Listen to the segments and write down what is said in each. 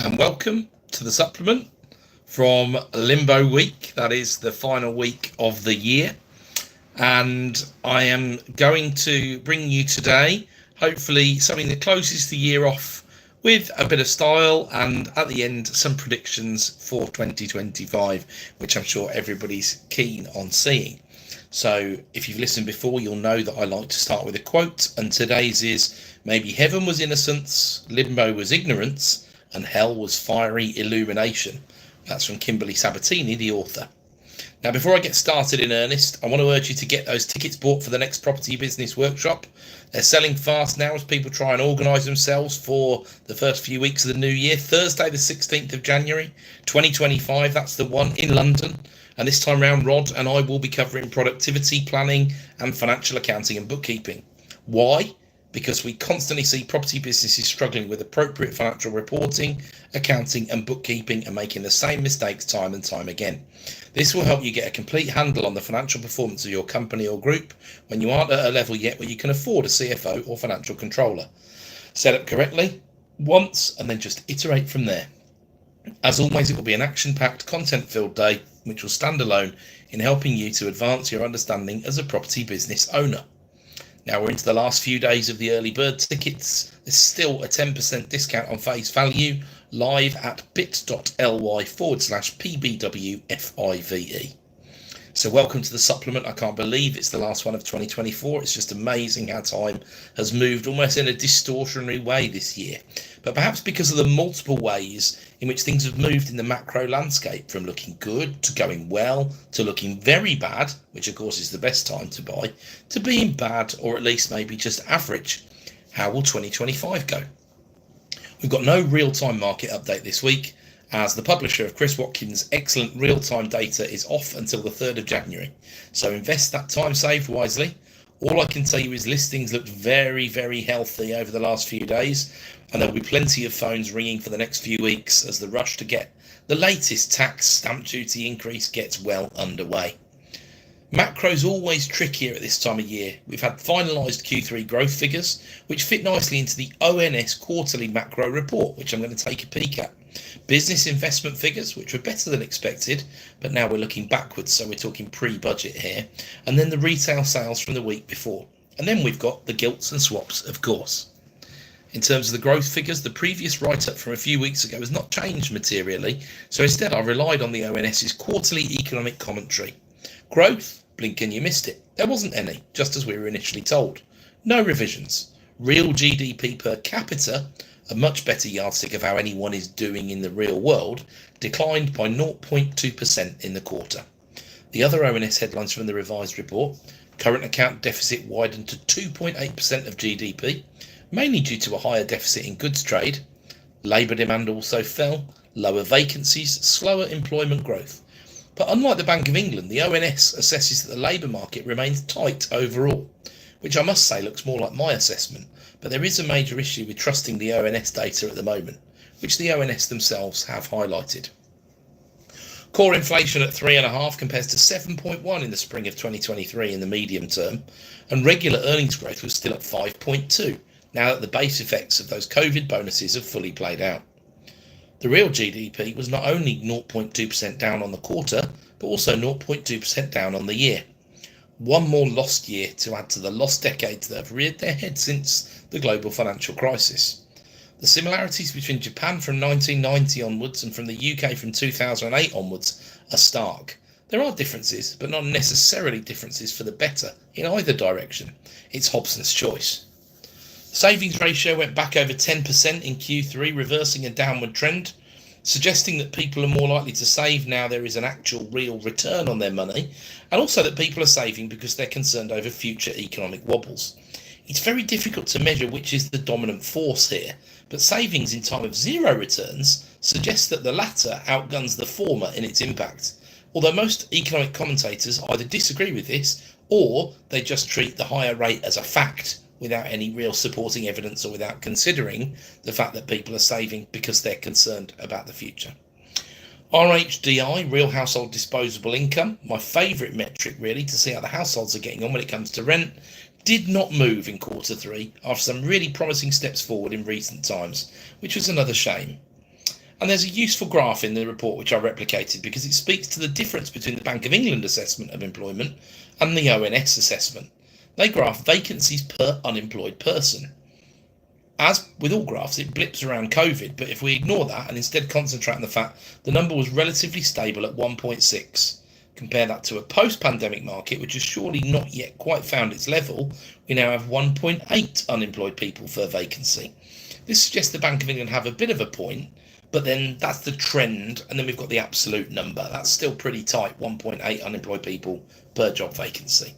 and welcome to the supplement from Limbo week. That is the final week of the year, and I am going to bring you today hopefully something that closes the year off with a bit of style, and at the end some predictions for 2025, which I'm sure everybody's keen on seeing. So if you've listened before, you'll know that I like to start with a quote, and today's is: maybe heaven was innocence, limbo was ignorance, and hell was fiery illumination. That's from Kimberly Sabatini, the author. Now, before I get started in earnest, I want to urge you to get those tickets bought for the next Property Business Workshop. They're selling fast now as people try and organise themselves for the first few weeks of the new year. Thursday the 16th of January 2025, that's the one in London. And this time round, Rod and I will be covering productivity, planning and financial accounting and bookkeeping. Why? Because we constantly see property businesses struggling with appropriate financial reporting, accounting and bookkeeping, and making the same mistakes time and time again. This will help you get a complete handle on the financial performance of your company or group when you aren't at a level yet where you can afford a CFO or financial controller. Set up correctly once and then just iterate from there. As always, it will be an action-packed, content-filled day which will stand alone in helping you to advance your understanding as a property business owner. Now we're into the last few days of the early bird tickets. There's still a 10% discount on face value, live at bit.ly/PBWFIVE. So welcome to the supplement. I can't believe it's the last one of 2024. It's just amazing how time has moved almost in a distortionary way this year. But perhaps because of the multiple ways in which things have moved in the macro landscape, from looking good to going well to looking very bad, which of course is the best time to buy, to being bad or at least maybe just average. How will 2025 go? We've got no real-time market update this week, as the publisher of Chris Watkins' excellent real-time data is off until the 3rd of January. So invest that time saved wisely. All I can tell you is listings looked very, very healthy over the last few days, and there'll be plenty of phones ringing for the next few weeks as the rush to get the latest tax stamp duty increase gets well underway. Macro's always trickier at this time of year. We've had finalised Q3 growth figures, which fit nicely into the ONS quarterly macro report, which I'm going to take a peek at. Business investment figures, which were better than expected, but now we're looking backwards, so we're talking pre-budget here. And then the retail sales from the week before. And then we've got the gilts and swaps, of course. In terms of the growth figures, the previous write-up from a few weeks ago has not changed materially, so instead I relied on the ONS's quarterly economic commentary. Growth? Blink and you missed it. There wasn't any, just as we were initially told. No revisions. Real GDP per capita, a much better yardstick of how anyone is doing in the real world, declined by 0.2% in the quarter. The other ONS headlines from the revised report: current account deficit widened to 2.8% of GDP, mainly due to a higher deficit in goods trade. Labour demand also fell, lower vacancies, slower employment growth. But unlike the Bank of England, the ONS assesses that the labour market remains tight overall, which I must say looks more like my assessment, but there is a major issue with trusting the ONS data at the moment, which the ONS themselves have highlighted. Core inflation at 3.5 compares to 7.1 in the spring of 2023 in the medium term, and regular earnings growth was still at 5.2, now that the base effects of those COVID bonuses have fully played out. The real GDP was not only 0.2% down on the quarter, but also 0.2% down on the year. One more lost year to add to the lost decades that have reared their head since the global financial crisis. The similarities between Japan from 1990 onwards and from the UK from 2008 onwards are stark. There are differences, but not necessarily differences for the better in either direction. It's Hobson's choice. Savings ratio went back over 10% in Q3, reversing a downward trend, suggesting that people are more likely to save now there is an actual real return on their money, and also that people are saving because they're concerned over future economic wobbles. It's very difficult to measure which is the dominant force here, but savings in time of zero returns suggests that the latter outguns the former in its impact, although most economic commentators either disagree with this or they just treat the higher rate as a fact without any real supporting evidence or without considering the fact that people are saving because they're concerned about the future. RHDI, real household disposable income, my favourite metric really to see how the households are getting on when it comes to rent, did not move in quarter three after some really promising steps forward in recent times, which was another shame. And there's a useful graph in the report which I replicated because it speaks to the difference between the Bank of England assessment of employment and the ONS assessment. They graph vacancies per unemployed person. As with all graphs, it blips around COVID, but if we ignore that and instead concentrate on the fact the number was relatively stable at 1.6, compare that to a post-pandemic market which has surely not yet quite found its level, we now have 1.8 unemployed people per vacancy. This suggests the Bank of England have a bit of a point, but then that's the trend, and then we've got the absolute number. That's still pretty tight, 1.8 unemployed people per job vacancy.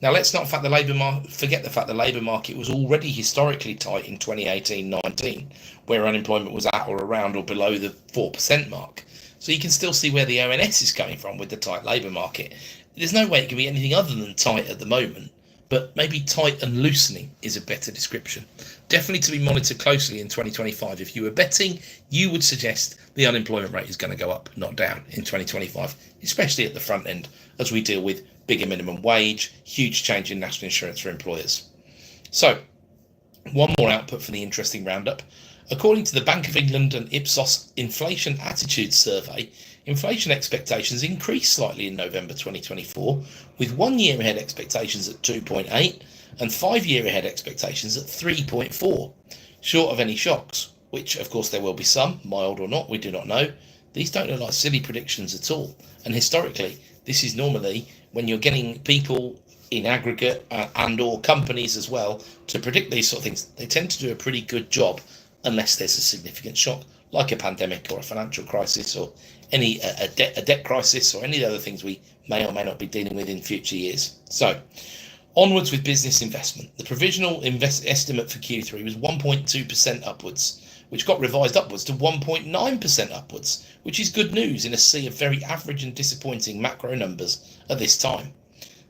Now, let's not forget the fact the labour market was already historically tight in 2018-19, where unemployment was at or around or below the 4% mark. So you can still see where the ONS is coming from with the tight labour market. There's no way it can be anything other than tight at the moment, but maybe tight and loosening is a better description. Definitely to be monitored closely in 2025. If you were betting, you would suggest the unemployment rate is going to go up, not down, in 2025, especially at the front end as we deal with bigger minimum wage, huge change in national insurance for employers. So, one more output for the interesting roundup. According to the Bank of England and Ipsos Inflation Attitude Survey, inflation expectations increased slightly in November 2024, with 1 year ahead expectations at 2.8 and 5 year ahead expectations at 3.4. Short of any shocks, which of course there will be some, mild or not, we do not know, these don't look like silly predictions at all. And historically, this is normally when you're getting people in aggregate and or companies as well to predict these sort of things, they tend to do a pretty good job unless there's a significant shock like a pandemic or a financial crisis or any a debt crisis or any other things we may or may not be dealing with in future years. So onwards with business investment. The provisional estimate for Q3 was 1.2% upwards, which got revised upwards to 1.9% upwards, which is good news in a sea of very average and disappointing macro numbers at this time.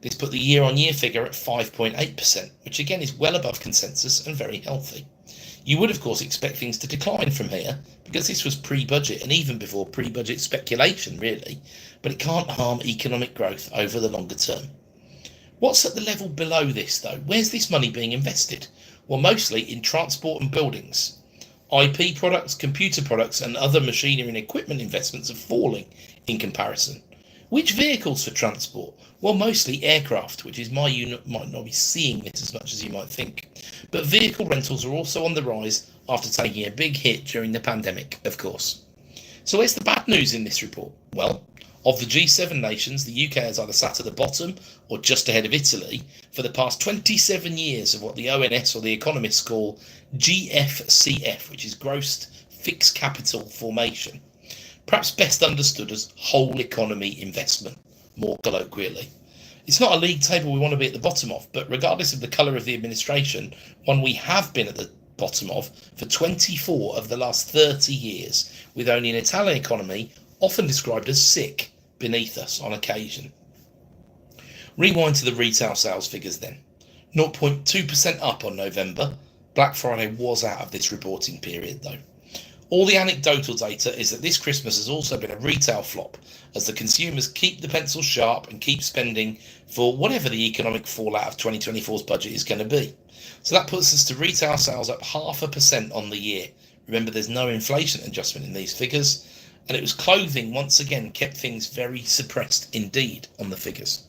This put the year-on-year figure at 5.8%, which again is well above consensus and very healthy. You would of course expect things to decline from here, because this was pre-budget and even before pre-budget speculation really, but it can't harm economic growth over the longer term. What's at the level below this though? Where's this money being invested? Well, mostly in transport and buildings. IP products, computer products and other machinery and equipment investments are falling in comparison. Which vehicles for transport? Well, mostly aircraft, which is why you might not be seeing it as much as you might think. But vehicle rentals are also on the rise after taking a big hit during the pandemic, of course. So where's the bad news in this report? Well, of the G7 nations, the UK has either sat at the bottom or just ahead of Italy for the past 27 years of what the ONS or the economists call GFCF, which is gross fixed capital formation. Perhaps best understood as whole economy investment, more colloquially. It's not a league table we want to be at the bottom of, but regardless of the colour of the administration, one we have been at the bottom of for 24 of the last 30 years, with only an Italian economy, often described as sick, beneath us on occasion. Rewind to the retail sales figures then. 0.2% up on November. Black Friday was out of this reporting period though. All the anecdotal data is that this Christmas has also been a retail flop, as the consumers keep the pencil sharp and keep spending for whatever the economic fallout of 2024's budget is going to be. So that puts us to retail sales up 0.5% on the year. Remember, there's no inflation adjustment in these figures, and it was clothing once again kept things very suppressed indeed on the figures.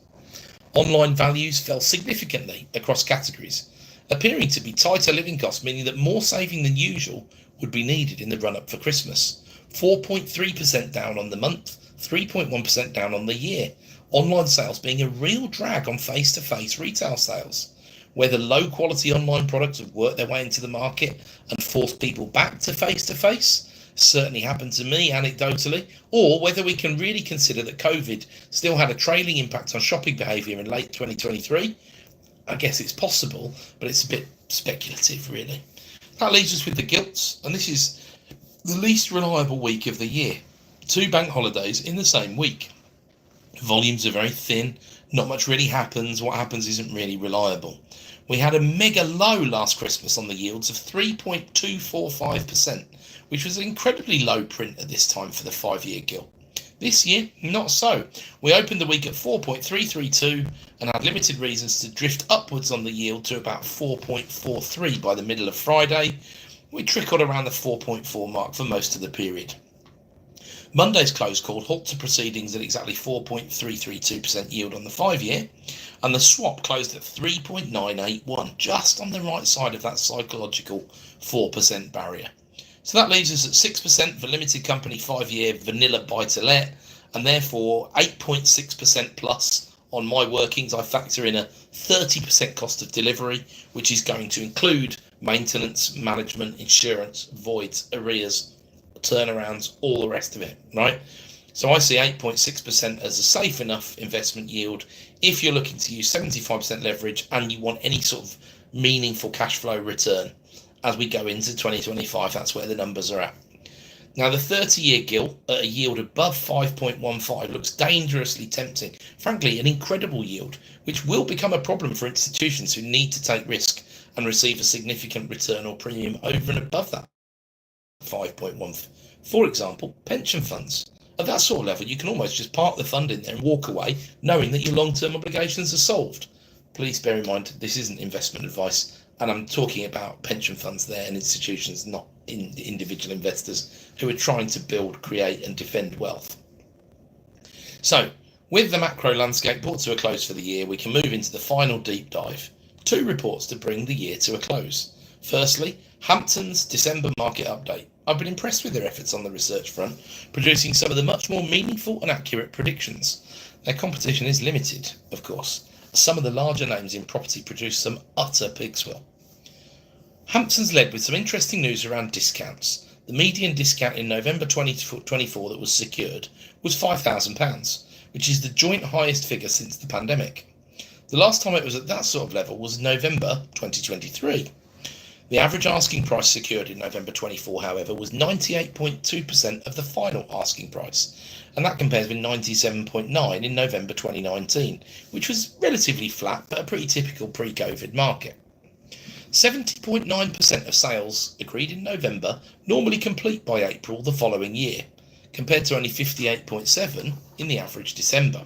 Online values fell significantly across categories, appearing to be tighter living costs, meaning that more saving than usual would be needed in the run-up for Christmas. 4.3% down on the month, 3.1% down on the year. Online sales being a real drag on face-to-face retail sales. Whether low-quality online products have worked their way into the market and forced people back to face-to-face, certainly happened to me anecdotally, or whether we can really consider that COVID still had a trailing impact on shopping behaviour in late 2023, I guess it's possible, but it's a bit speculative really. That leaves us with the gilts, and this is the least reliable week of the year. 2 bank holidays in the same week. Volumes are very thin, not much really happens, what happens isn't really reliable. We had a mega low last Christmas on the yields of 3.245%, which was an incredibly low print at this time for the 5-year gilt. This year, not so. We opened the week at 4.332 and had limited reasons to drift upwards on the yield to about 4.43 by the middle of Friday. We trickled around the 4.4 mark for most of the period. Monday's close called halt to proceedings at exactly 4.332% yield on the 5-year, and the swap closed at 3.981, just on the right side of that psychological 4% barrier. So that leaves us at 6% for limited company 5-year vanilla buy-to-let, and therefore 8.6% plus on my workings. I factor in a 30% cost of delivery, which is going to include maintenance, management, insurance, voids, arrears, turnarounds, all the rest of it, right? So I see 8.6% as a safe enough investment yield if you're looking to use 75% leverage and you want any sort of meaningful cash flow return. As we go into 2025, that's where the numbers are at. Now, the 30-year gilt at a yield above 5.15 looks dangerously tempting. Frankly, an incredible yield, which will become a problem for institutions who need to take risk and receive a significant return or premium over and above that 5.1. For example, pension funds. At that sort of level, you can almost just park the fund in there and walk away knowing that your long-term obligations are solved. Please bear in mind, this isn't investment advice, and I'm talking about pension funds there and institutions, not individual investors who are trying to build, create and defend wealth. So, with the macro landscape brought to a close for the year, we can move into the final deep dive. 2 reports to bring the year to a close. Firstly, Hamptons December market update. I've been impressed with their efforts on the research front, producing some of the much more meaningful and accurate predictions. Their competition is limited, of course. Some of the larger names in property produce some utter pigswill. Hamptons led with some interesting news around discounts. The median discount in November 2024 that was secured was £5,000, which is the joint highest figure since the pandemic. The last time it was at that sort of level was November 2023. The average asking price secured in November 24, however, was 98.2% of the final asking price, and that compares with 97.9% in November 2019, which was relatively flat but a pretty typical pre-COVID market. 70.9% of sales agreed in November normally complete by April the following year, compared to only 58.7% in the average December.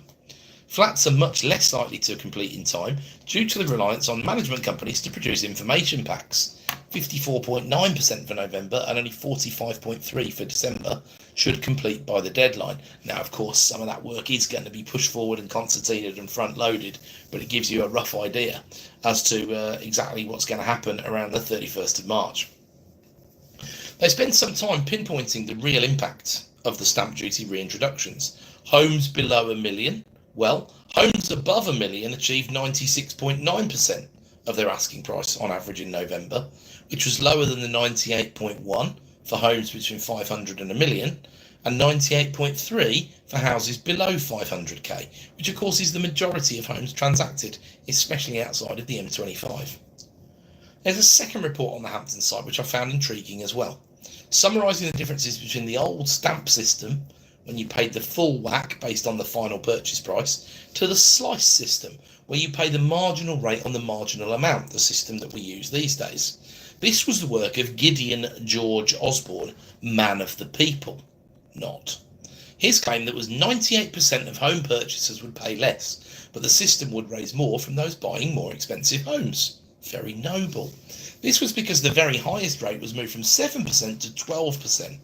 Flats are much less likely to complete in time due to the reliance on management companies to produce information packs. 54.9% for November and only 45.3% for December should complete by the deadline. Now, of course, some of that work is going to be pushed forward and concertinaed and front-loaded, but it gives you a rough idea as to exactly what's going to happen around the 31st of March. They spend some time pinpointing the real impact of the stamp duty reintroductions. Homes below £1 million. Well, homes above £1 million achieved 96.9% of their asking price on average in November, which was lower than the 98.1% for homes between 500 and £1 million, and 98.3% for houses below 500k, which of course is the majority of homes transacted, especially outside of the M25. There's a second report on the Hamptons site which I found intriguing as well, summarising the differences between the old stamp system, when you paid the full whack based on the final purchase price, to the slice system, where you pay the marginal rate on the marginal amount, the system that we use these days. This was the work of Gideon George Osborne, man of the people. Not. His claim that was 98% of home purchasers would pay less, but the system would raise more from those buying more expensive homes. Very noble. This was because the very highest rate was moved from 7% to 12%.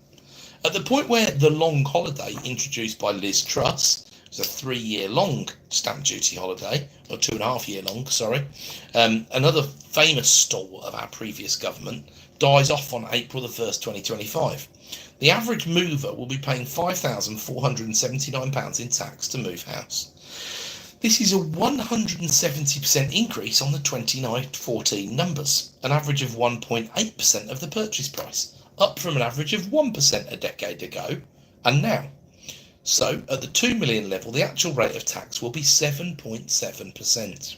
At the point where the long holiday introduced by Liz Truss, it was a 3-year long stamp duty holiday, or 2.5 year long, sorry, another famous stalwart of our previous government, dies off on April the 1st, 2025. The average mover will be paying £5,479 in tax to move house. This is a 170% increase on the 2014 numbers, an average of 1.8% of the purchase price, up from an average of 1% a decade ago, and now. So, at the 2 million level, the actual rate of tax will be 7.7%.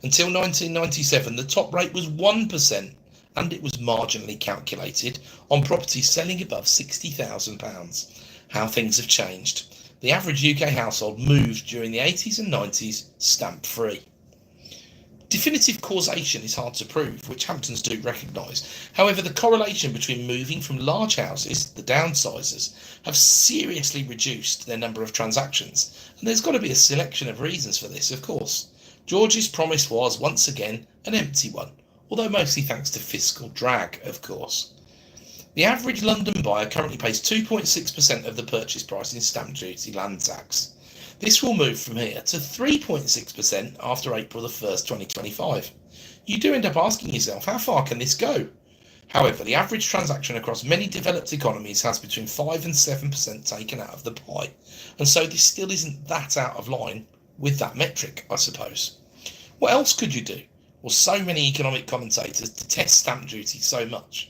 Until 1997, the top rate was 1%, and it was marginally calculated on properties selling above £60,000. How things have changed. The average UK household moved during the 80s and 90s stamp-free. Definitive causation is hard to prove, which Hamptons do recognise. However, the correlation between moving from large houses, the downsizers, have seriously reduced their number of transactions, and there's got to be a selection of reasons for this, of course. George's promise was, once again, an empty one, although mostly thanks to fiscal drag, of course. The average London buyer currently pays 2.6% of the purchase price in stamp duty land tax. This will move from here to 3.6% after April the 1st, 2025. You do end up asking yourself, how far can this go? However, the average transaction across many developed economies has between 5 and 7% taken out of the pie, and so this still isn't that out of line with that metric, I suppose. What else could you do? Well, so many economic commentators detest stamp duty so much.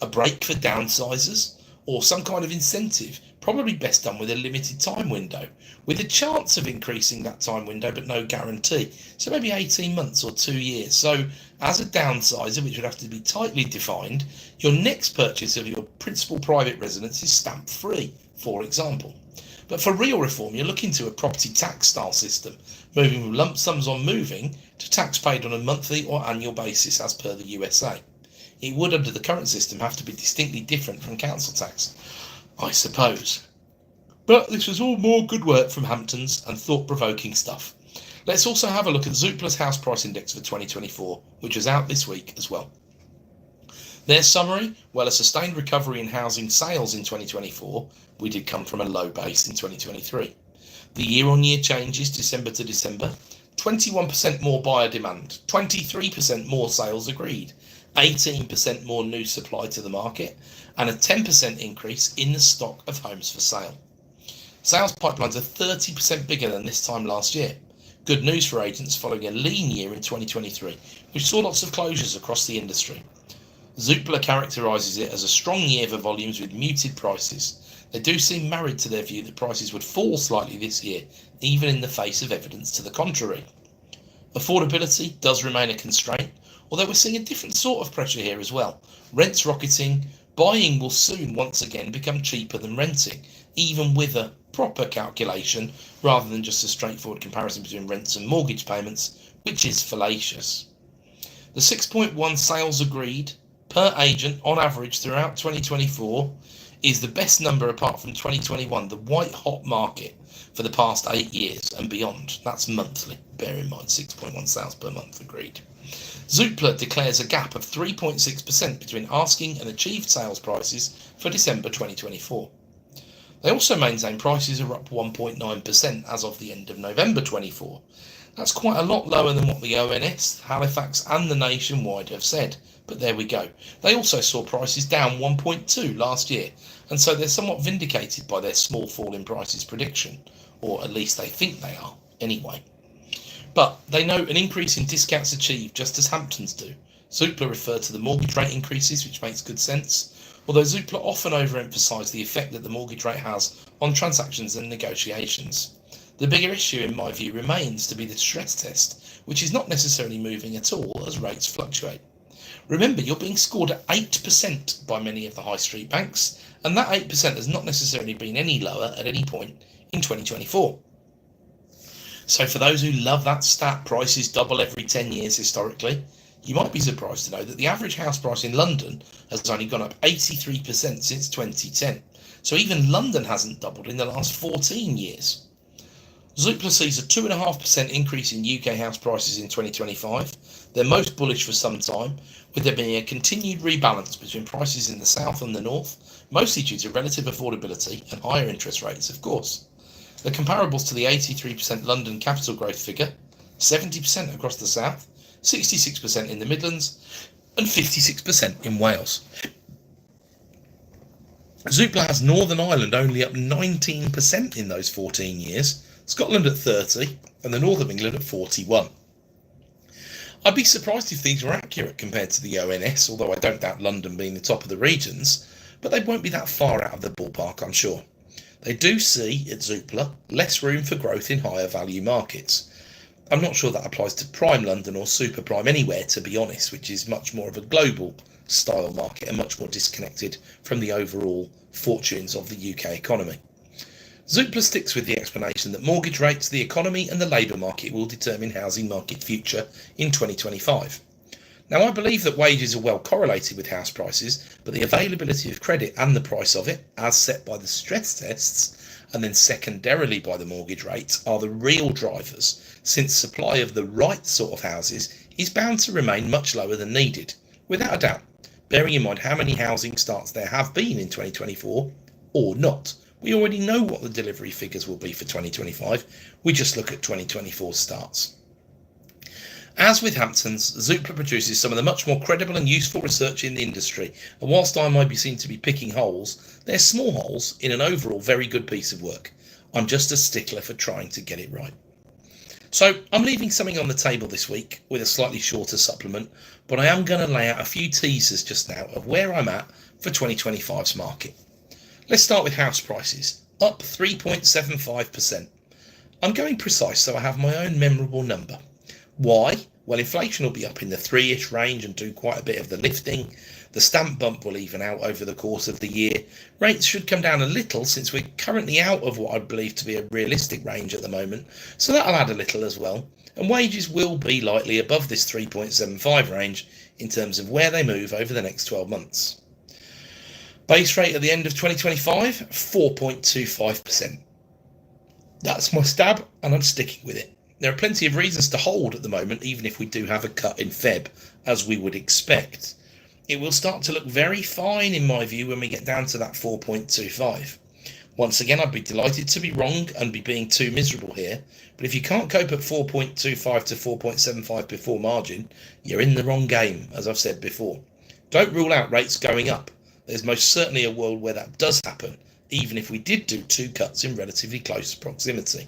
A break for downsizers, or some kind of incentive, probably best done with a limited time window, with a chance of increasing that time window but no guarantee. So maybe 18 months or 2 years. So as a downsizer, which would have to be tightly defined, your next purchase of your principal private residence is stamp free, for example. But for real reform, you're looking to a property tax style system, moving from lump sums on moving to tax paid on a monthly or annual basis as per the USA. It would, under the current system, have to be distinctly different from council tax, I suppose. But this was all more good work from Hamptons and thought-provoking stuff. Let's also have a look at Zoopla's house price index for 2024, which was out this week as well. Their summary, well, a sustained recovery in housing sales in 2024. We did come from a low base in 2023. The year-on-year changes, December to December: 21% more buyer demand, 23% more sales agreed, 18% more new supply to the market, and a 10% increase in the stock of homes for sale. Sales pipelines are 30% bigger than this time last year. Good news for agents following a lean year in 2023, which saw lots of closures across the industry. Zoopla characterises it as a strong year for volumes with muted prices. They do seem married to their view that prices would fall slightly this year, even in the face of evidence to the contrary. Affordability does remain a constraint, although we're seeing a different sort of pressure here as well. Rents rocketing, buying will soon once again become cheaper than renting, even with a proper calculation rather than just a straightforward comparison between rents and mortgage payments, which is fallacious. The 6.1 sales agreed per agent on average throughout 2024 is the best number apart from 2021, the white hot market for the past 8 years and beyond. That's monthly, bear in mind, 6.1 sales per month agreed. Zoopla declares a gap of 3.6% between asking and achieved sales prices for December 2024. They also maintain prices are up 1.9% as of the end of November 24. That's quite a lot lower than what the ONS, Halifax and the Nationwide have said, but there we go. They also saw prices down 1.2 last year, and so they're somewhat vindicated by their small fall in prices prediction, or at least they think they are, anyway. But they note an increase in discounts achieved just as Hamptons do. Zoopla referred to the mortgage rate increases, which makes good sense, although Zoopla often overemphasise the effect that the mortgage rate has on transactions and negotiations. The bigger issue, in my view, remains to be the stress test, which is not necessarily moving at all as rates fluctuate. Remember, you're being scored at 8% by many of the high street banks, and that 8% has not necessarily been any lower at any point in 2024. So for those who love that stat, prices double every 10 years historically, you might be surprised to know that the average house price in London has only gone up 83% since 2010. So even London hasn't doubled in the last 14 years. Zoopla sees a 2.5% increase in UK house prices in 2025. They're most bullish for some time, with there being a continued rebalance between prices in the south and the north, mostly due to relative affordability and higher interest rates, of course. The comparables to the 83% London capital growth figure: 70% across the south, 66% in the Midlands, and 56% in Wales. Zoopla has Northern Ireland only up 19% in those 14 years, Scotland at 30, and the north of England at 41. I'd be surprised if these were accurate compared to the ONS, although I don't doubt London being the top of the regions, but they won't be that far out of the ballpark, I'm sure. They do see, at Zoopla, less room for growth in higher value markets. I'm not sure that applies to prime London or super prime anywhere, to be honest, which is much more of a global style market and much more disconnected from the overall fortunes of the UK economy. Zoopla sticks with the explanation that mortgage rates, the economy and the labour market will determine housing market future in 2025. Now, I believe that wages are well correlated with house prices, but the availability of credit and the price of it, as set by the stress tests, and then secondarily by the mortgage rates, are the real drivers, since supply of the right sort of houses is bound to remain much lower than needed, without a doubt. bearing in mind how many housing starts there have been in 2024 or not. We already know what the delivery figures will be for 2025. We just look at 2024 starts. As with Hamptons, Zoopla produces some of the much more credible and useful research in the industry, and whilst I might be seen to be picking holes, they're small holes in an overall very good piece of work. I'm just a stickler for trying to get it right. So I'm leaving something on the table this week with a slightly shorter supplement, but I am going to lay out a few teasers just now of where I'm at for 2025's market. Let's start with house prices, up 3.75%. I'm going precise so I have my own memorable number. Why? Well, inflation will be up in the 3-ish range and do quite a bit of the lifting. The stamp bump will even out over the course of the year. Rates should come down a little since we're currently out of what I believe to be a realistic range at the moment, so that'll add a little as well. And wages will be likely above this 3.75 range in terms of where they move over the next 12 months. Base rate at the end of 2025, 4.25%. That's my stab, and I'm sticking with it. There are plenty of reasons to hold at the moment, even if we do have a cut in Feb, as we would expect. It will start to look very fine in my view when we get down to that 4.25. Once again, I'd be delighted to be wrong and be being too miserable here, but if you can't cope at 4.25 to 4.75 before margin, you're in the wrong game, as I've said before. Don't rule out rates going up. There's most certainly a world where that does happen, even if we did do 2 cuts in relatively close proximity.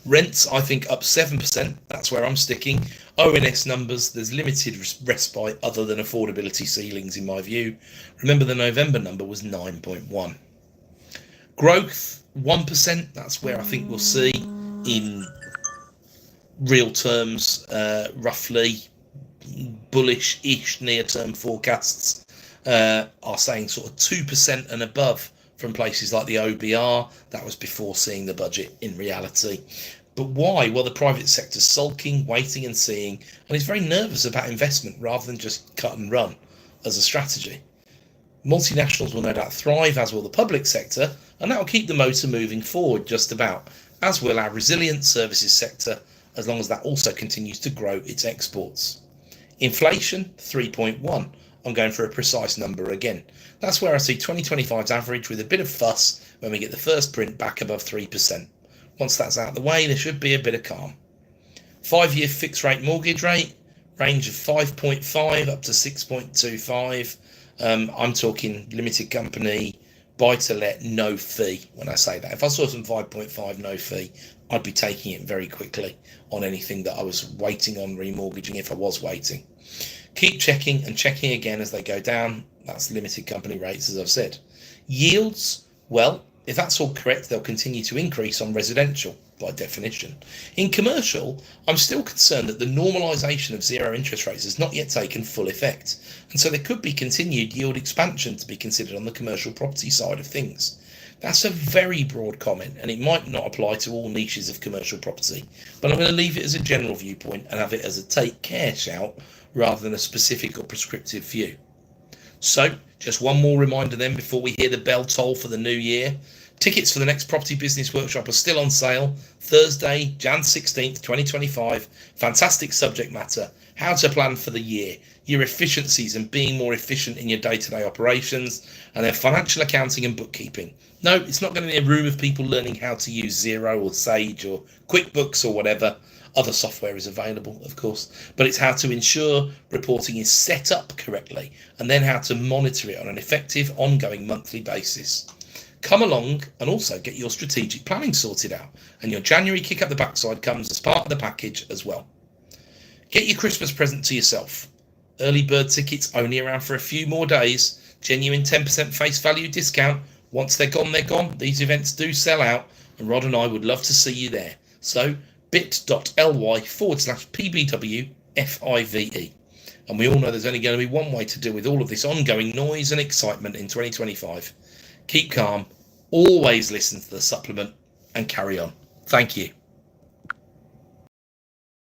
Rents, I think, up 7%. That's where I'm sticking. ONS numbers, there's limited respite other than affordability ceilings in my view. Remember, the November number was 9.1. Growth, 1%. That's where I think we'll see in real terms, roughly bullish-ish near-term forecasts are saying sort of 2% and above from places like the OBR. That was before seeing the budget in reality. But why? Well, the private sector's sulking, waiting and seeing, and is very nervous about investment rather than just cut and run as a strategy. Multinationals will no doubt thrive, as will the public sector, and that will keep the motor moving forward just about, as will our resilient services sector, as long as that also continues to grow its exports. Inflation, 3.1. I'm going for a precise number again. That's where I see 2025's average with a bit of fuss when we get the first print back above 3%. Once that's out of the way, there should be a bit of calm. 5-year fixed rate mortgage rate, range of 5.5 up to 6.25. I'm talking limited company, buy to let, no fee when I say that. If I saw some 5.5 no fee, I'd be taking it very quickly on anything that I was waiting on remortgaging if I was waiting. Keep checking and checking again as they go down. That's limited company rates, as I've said. Yields, well, if that's all correct, they'll continue to increase on residential, by definition. In commercial, I'm still concerned that the normalisation of zero interest rates has not yet taken full effect, and so there could be continued yield expansion to be considered on the commercial property side of things. That's a very broad comment, and it might not apply to all niches of commercial property, but I'm going to leave it as a general viewpoint and have it as a take care shout rather than a specific or prescriptive view. So, just one more reminder then before we hear the bell toll for the new year. Tickets for the next Property Business Workshop are still on sale. Thursday, Jan 16th, 2025. Fantastic subject matter. How to plan for the year. Your efficiencies and being more efficient in your day-to-day operations. And then financial accounting and bookkeeping. No, it's not going to be a room of people learning how to use Xero or Sage or QuickBooks or whatever. Other software is available, of course, but it's how to ensure reporting is set up correctly and then how to monitor it on an effective, ongoing monthly basis. Come along and also get your strategic planning sorted out, and your January kick up the backside comes as part of the package as well. Get your Christmas present to yourself. Early bird tickets only around for a few more days. Genuine 10% face value discount. Once they're gone, they're gone. These events do sell out, and Rod and I would love to see you there. So bit.ly/PBWFIVE. And we all know there's only going to be one way to deal with all of this ongoing noise and excitement in 2025. Keep calm, always listen to the supplement, and carry on. Thank you.